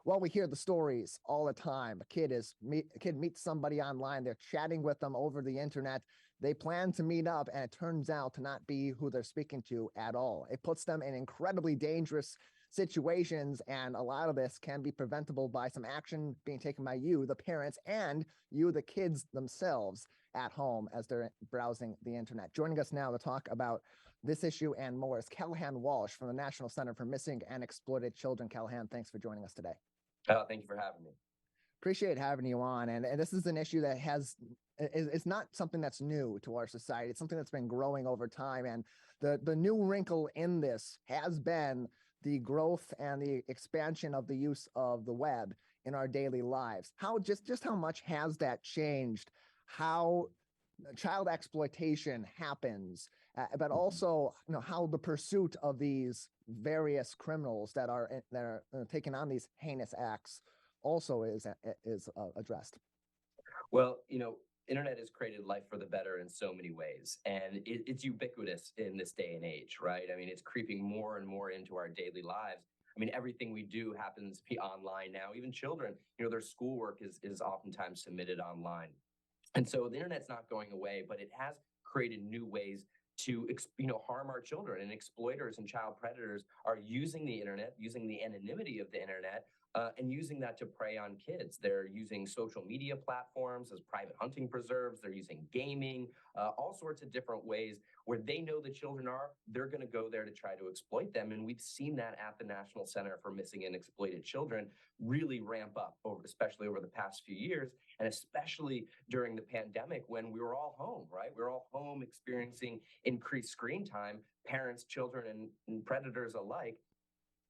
Well, we hear the stories all the time. A kid meets somebody online. They're chatting with them over the internet. They plan to meet up, and it turns out to not be who they're speaking to at all. It puts them in incredibly dangerous situations, and a lot of this can be preventable by some action being taken by you, the parents, and you, the kids themselves at home as they're browsing the internet. Joining us now to talk about this issue and more is Callahan Walsh from the National Center for Missing and Exploited Children. Callahan, thanks for joining us today. Thank you for having me. Appreciate having you on. And this is an issue that it's not something that's new to our society. It's something that's been growing over time. And the new wrinkle in this has been the growth and the expansion of the use of the web in our daily lives. Just how much has that changed? How child exploitation happens, but also how the pursuit of these various criminals that are taking on these heinous acts also is addressed. Well, internet has created life for the better in so many ways, and it's ubiquitous in this day and age, right? I mean, it's creeping more and more into our daily lives. I mean, everything we do happens to be online now. Even children, their schoolwork is oftentimes submitted online. And so the internet's not going away, but it has created new ways to harm our children, and exploiters and child predators are using the internet, using the anonymity of the internet, and using that to prey on kids. They're using social media platforms as private hunting preserves. They're using gaming, all sorts of different ways where they know the children are. They're going to go there to try to exploit them. And we've seen that at the National Center for Missing and Exploited Children really ramp up, especially over the past few years, and especially during the pandemic when we were all home, right? We were all home experiencing increased screen time, parents, children, and predators alike.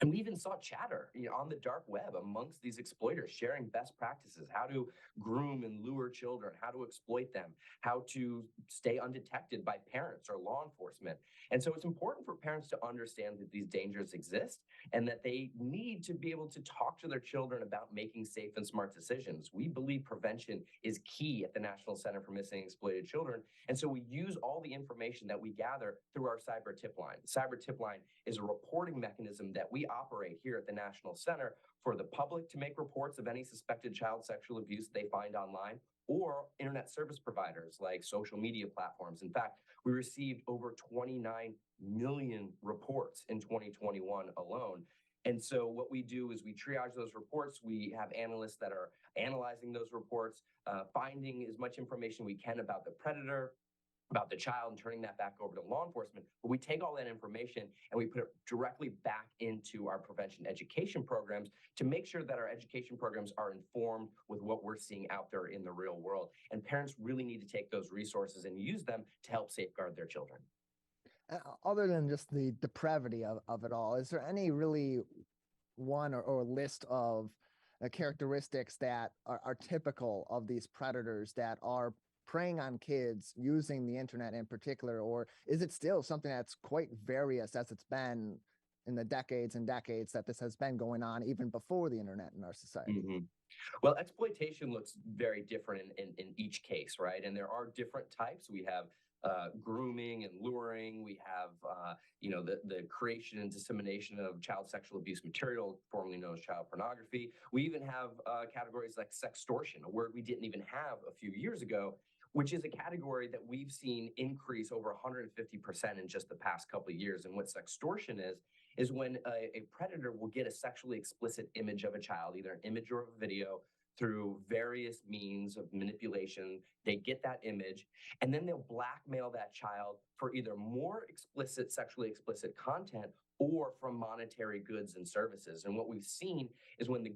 And we even saw chatter on the dark web amongst these exploiters, sharing best practices, how to groom and lure children, how to exploit them, how to stay undetected by parents or law enforcement. And so it's important for parents to understand that these dangers exist and that they need to be able to talk to their children about making safe and smart decisions. We believe prevention is key at the National Center for Missing and Exploited Children. And so we use all the information that we gather through our cyber tip line. The cyber tip line is a reporting mechanism that we operate here at the National Center for the public to make reports of any suspected child sexual abuse they find online, or internet service providers like social media platforms. In fact, we received over 29 million reports in 2021 alone. And so what we do is we triage those reports. We have analysts that are analyzing those reports, finding as much information we can about the predator, about the child, and turning that back over to law enforcement. But we take all that information and we put it directly back into our prevention education programs to make sure that our education programs are informed with what we're seeing out there in the real world. And parents really need to take those resources and use them to help safeguard their children. Other than just the depravity of it all, is there any really one or list of characteristics that are typical of these predators that are preying on kids using the internet in particular, or is it still something that's quite various as it's been in the decades and decades that this has been going on even before the internet in our society? Mm-hmm. Well, exploitation looks very different in each case, right? And there are different types. We have grooming and luring. We have, the creation and dissemination of child sexual abuse material, formerly known as child pornography. We even have categories like sextortion, a word we didn't even have a few years ago, which is a category that we've seen increase over 150% in just the past couple of years. And what sextortion is when a predator will get a sexually explicit image of a child, either an image or a video, through various means of manipulation. They get that image, and then they'll blackmail that child for either more sexually explicit content or from monetary goods and services. And what we've seen is when the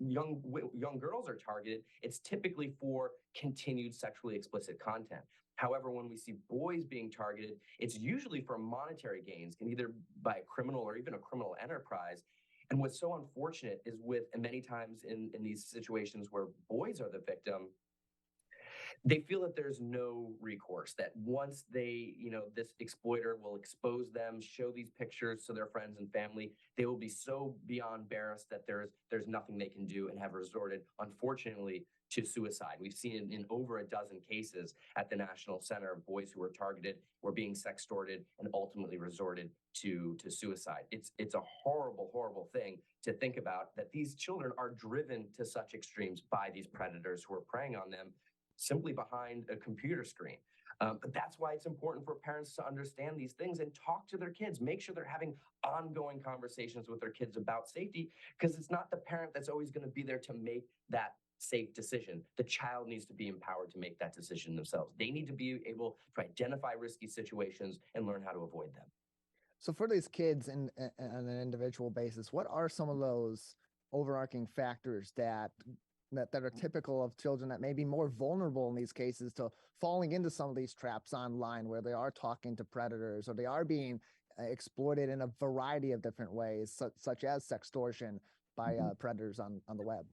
young girls are targeted, it's typically for continued sexually explicit content. However, when we see boys being targeted, it's usually for monetary gains, can either by a criminal or even a criminal enterprise. And what's so unfortunate is and many times in these situations where boys are the victim, They feel that there's no recourse, that once they, this exploiter will expose them, show these pictures to their friends and family, they will be so beyond embarrassed that there's nothing they can do, and have resorted, unfortunately, to suicide. We've seen it in over a dozen cases at the National Center of boys who were targeted, were being sextorted, and ultimately resorted to suicide. It's a horrible, horrible thing to think about, that these children are driven to such extremes by these predators who are preying on them simply behind a computer screen. But that's why it's important for parents to understand these things and talk to their kids. Make sure they're having ongoing conversations with their kids about safety, because it's not the parent that's always going to be there to make that safe decision. The child needs to be empowered to make that decision themselves. They need to be able to identify risky situations and learn how to avoid them. So for these kids on an individual basis, what are some of those overarching factors that are typical of children that may be more vulnerable in these cases to falling into some of these traps online, where they are talking to predators, or they are being exploited in a variety of different ways, such as sextortion by predators on the web?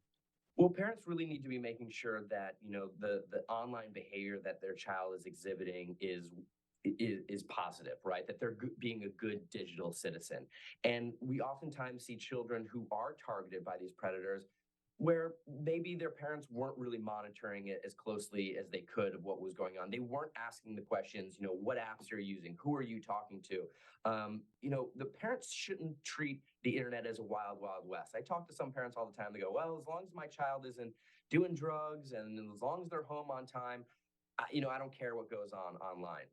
Well, parents really need to be making sure that, the online behavior that their child is exhibiting is positive, right? That they're being a good digital citizen. And we oftentimes see children who are targeted by these predators where maybe their parents weren't really monitoring it as closely as they could of what was going on. They weren't asking the questions, what apps are you using? Who are you talking to? The parents shouldn't treat the internet as a wild, wild west. I talk to some parents all the time. They go, well, as long as my child isn't doing drugs, and as long as they're home on time, I don't care what goes on online.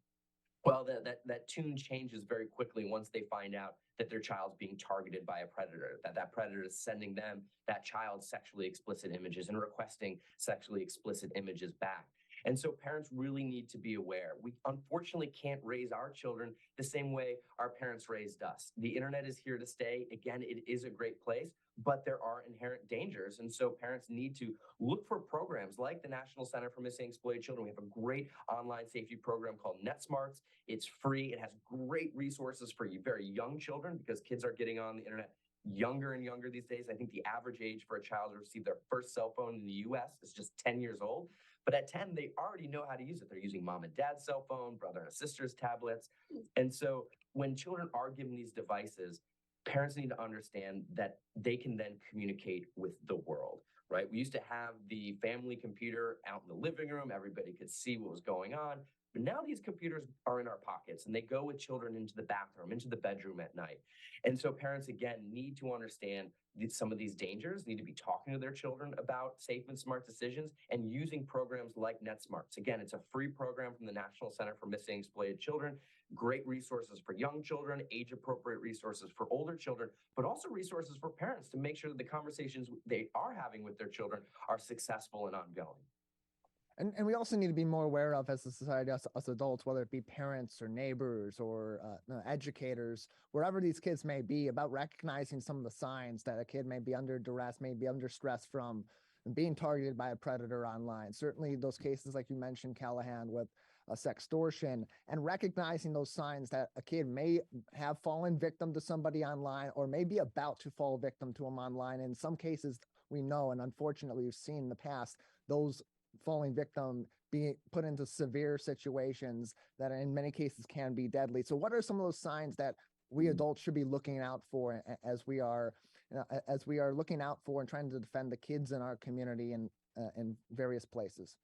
Well, that tune changes very quickly once they find out that their child's being targeted by a predator, that predator is sending them, that child, sexually explicit images and requesting sexually explicit images back. And so parents really need to be aware. We unfortunately can't raise our children the same way our parents raised us. The internet is here to stay. Again, it is a great place, but there are inherent dangers. And so parents need to look for programs like the National Center for Missing and Exploited Children. We have a great online safety program called NetSmarts. It's free. It has great resources for very young children, because kids are getting on the internet younger and younger these days. I think the average age for a child to receive their first cell phone in the US is just 10 years old. But at 10, they already know how to use it. They're using mom and dad's cell phone, brother and sister's tablets. And so when children are given these devices, parents need to understand that they can then communicate with the world, right? We used to have the family computer out in the living room. Everybody could see what was going on. But now these computers are in our pockets, and they go with children into the bathroom, into the bedroom at night. And so parents, again, need to understand some of these dangers, need to be talking to their children about safe and smart decisions, and using programs like NetSmarts. Again, it's a free program from the National Center for Missing and Exploited Children. Great resources for young children, age-appropriate resources for older children, but also resources for parents to make sure that the conversations they are having with their children are successful and ongoing. And we also need to be more aware of, as a society, us adults, whether it be parents or neighbors or educators, wherever these kids may be, about recognizing some of the signs that a kid may be under duress, may be under stress from being targeted by a predator online. Certainly those cases, like you mentioned, Callahan, with sextortion, and recognizing those signs that a kid may have fallen victim to somebody online, or may be about to fall victim to them online. In some cases, we know, and unfortunately we've seen in the past, those falling victim being put into severe situations that in many cases can be deadly. So what are some of those signs that we adults should be looking out for as we are looking out for and trying to defend the kids in our community and in various places?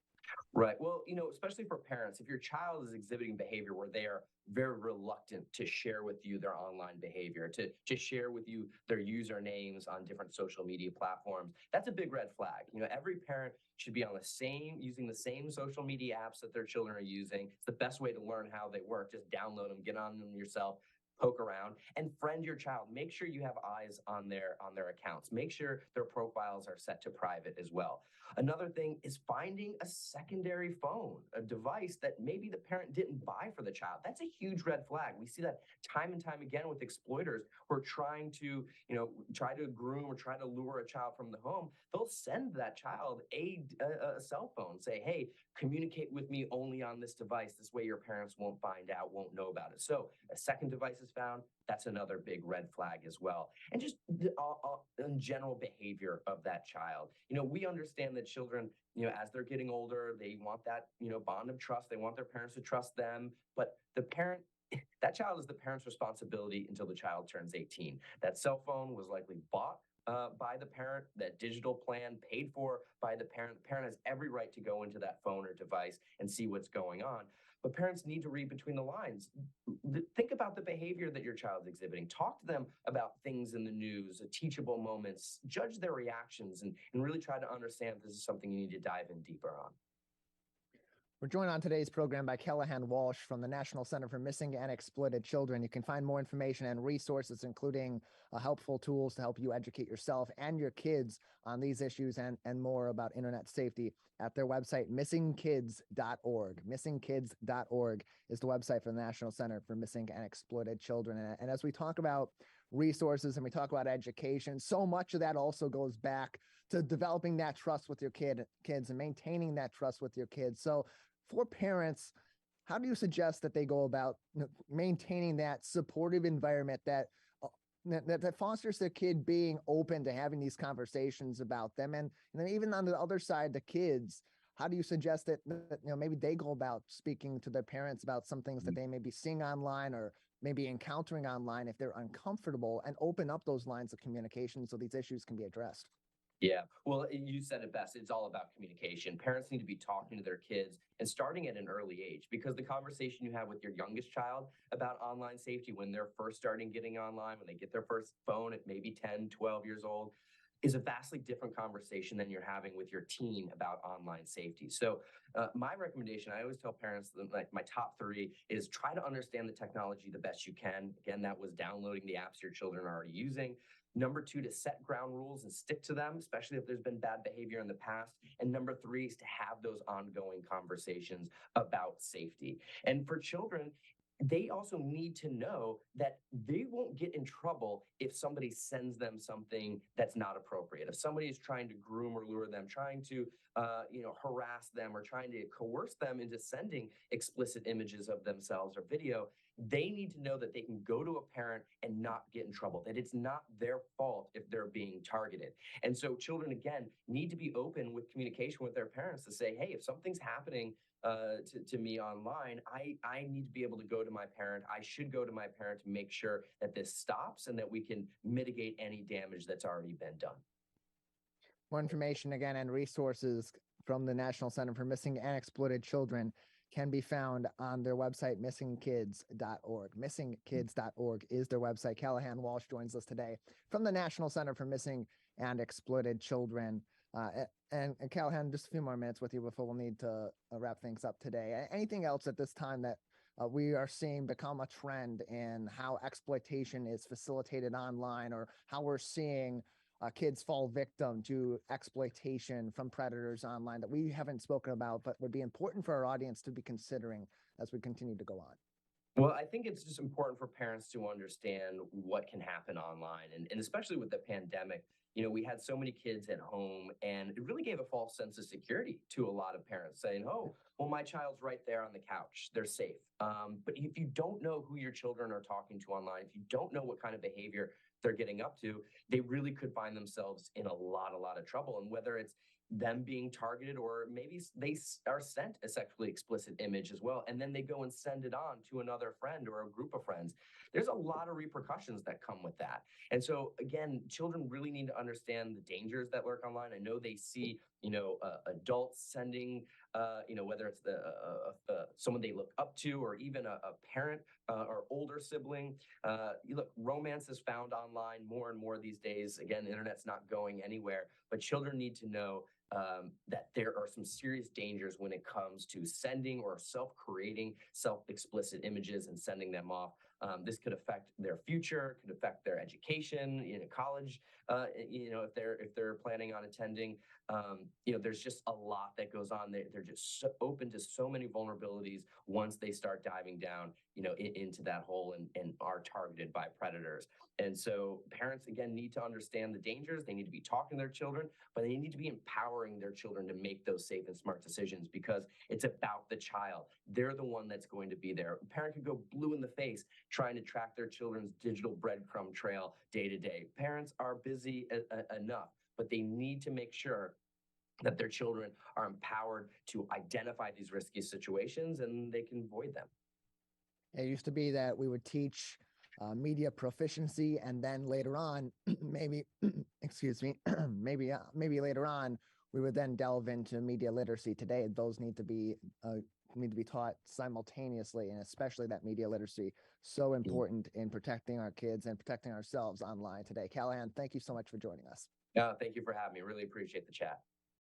Right. Well, especially for parents, if your child is exhibiting behavior where they are very reluctant to share with you their online behavior, to share with you their usernames on different social media platforms, that's a big red flag. Every parent should be on using the same social media apps that their children are using. It's the best way to learn how they work. Just download them, get on them yourself, poke around, and friend your child. Make sure you have eyes on their accounts. Make sure their profiles are set to private as well. Another thing is finding a secondary phone, a device that maybe the parent didn't buy for the child. That's a huge red flag. We see that time and time again with exploiters who are trying to, try to groom or try to lure a child from the home. They'll send that child a cell phone, say, hey, communicate with me only on this device. This way your parents won't find out, won't know about it. So a second device is found, that's another big red flag as well. And just the in general behavior of that child. We understand that children, as they're getting older, they want that, bond of trust. They want their parents to trust them. But that child is the parent's responsibility until the child turns 18. That cell phone was likely bought by the parent, that digital plan paid for by the parent. The parent has every right to go into that phone or device and see what's going on. But parents need to read between the lines. Think about the behavior that your child's exhibiting. Talk to them about things in the news, teachable moments, judge their reactions, and really try to understand if this is something you need to dive in deeper on. We're joined on today's program by Callahan Walsh from the National Center for Missing and Exploited Children. You can find more information and resources, including helpful tools to help you educate yourself and your kids on these issues and more about internet safety at their website, missingkids.org. Missingkids.org is the website for the National Center for Missing and Exploited Children. And as we talk about resources and we talk about education, so much of that also goes back to developing that trust with your kids and maintaining that trust with your kids. So for parents, how do you suggest that they go about maintaining that supportive environment that fosters their kid being open to having these conversations about them? And then even on the other side, the kids, how do you suggest that maybe they go about speaking to their parents about some things that they may be seeing online or maybe encountering online if they're uncomfortable, and open up those lines of communication so these issues can be addressed? Yeah, well, you said it best. It's all about communication. Parents need to be talking to their kids and starting at an early age, because the conversation you have with your youngest child about online safety when they're first starting getting online, when they get their first phone at maybe 10, 12 years old, is a vastly different conversation than you're having with your teen about online safety. So my recommendation, I always tell parents, like my top three is try to understand the technology the best you can. Again, that was downloading the apps your children are already using. Number two, to set ground rules and stick to them, especially if there's been bad behavior in the past. And number three is to have those ongoing conversations about safety. And for children, they also need to know that they won't get in trouble if somebody sends them something that's not appropriate. If somebody is trying to groom or lure them, trying to harass them, or trying to coerce them into sending explicit images of themselves or video, they need to know that they can go to a parent and not get in trouble, that it's not their fault if they're being targeted. And so children, again, need to be open with communication with their parents to say, hey, if something's happening to me online, I need to be able to go to my parent. I should go to my parent to make sure that this stops and that we can mitigate any damage that's already been done. More information again and resources from the National Center for Missing and Exploited Children can be found on their website, missingkids.org. Missingkids.org is their website. Callahan Walsh joins us today from the National Center for Missing and Exploited Children. And Callahan, just a few more minutes with you before we'll need to wrap things up today. Anything else at this time that we are seeing become a trend in how exploitation is facilitated online, or how we're seeing kids fall victim to exploitation from predators online that we haven't spoken about, but would be important for our audience to be considering as we continue to go on? Well, I think it's just important for parents to understand what can happen online. And especially with the pandemic, we had so many kids at home, and it really gave a false sense of security to a lot of parents, saying, oh, well, my child's right there on the couch, they're safe. But if you don't know who your children are talking to online, if you don't know what kind of behavior they're getting up to, they really could find themselves in a lot of trouble. And whether it's them being targeted, or maybe they are sent a sexually explicit image as well, and then they go and send it on to another friend or a group of friends, there's a lot of repercussions that come with that. And so again, children really need to understand the dangers that lurk online. I know they see adults sending whether it's someone they look up to, or even a parent or older sibling. Look, romance is found online more and more these days. Again, the internet's not going anywhere, but children need to know that there are some serious dangers when it comes to sending or self-creating self-explicit images and sending them off. This could affect their future, could affect their education, college if they're planning on attending. There's just a lot that goes on. They're just so open to so many vulnerabilities once they start diving down, into that hole and are targeted by predators. And so parents, again, need to understand the dangers. They need to be talking to their children, but they need to be empowering their children to make those safe and smart decisions, because it's about the child. They're the one that's going to be there. A parent could go blue in the face trying to track their children's digital breadcrumb trail day to day. Parents are busy enough, but they need to make sure that their children are empowered to identify these risky situations and they can avoid them. It used to be that we would teach media proficiency, and then later on, maybe, excuse me, maybe later on, we would then delve into media literacy. Today, those need to be taught simultaneously, and especially that media literacy, so important in protecting our kids and protecting ourselves online today. Callahan, thank you so much for joining us. Thank you for having me. Really appreciate the chat.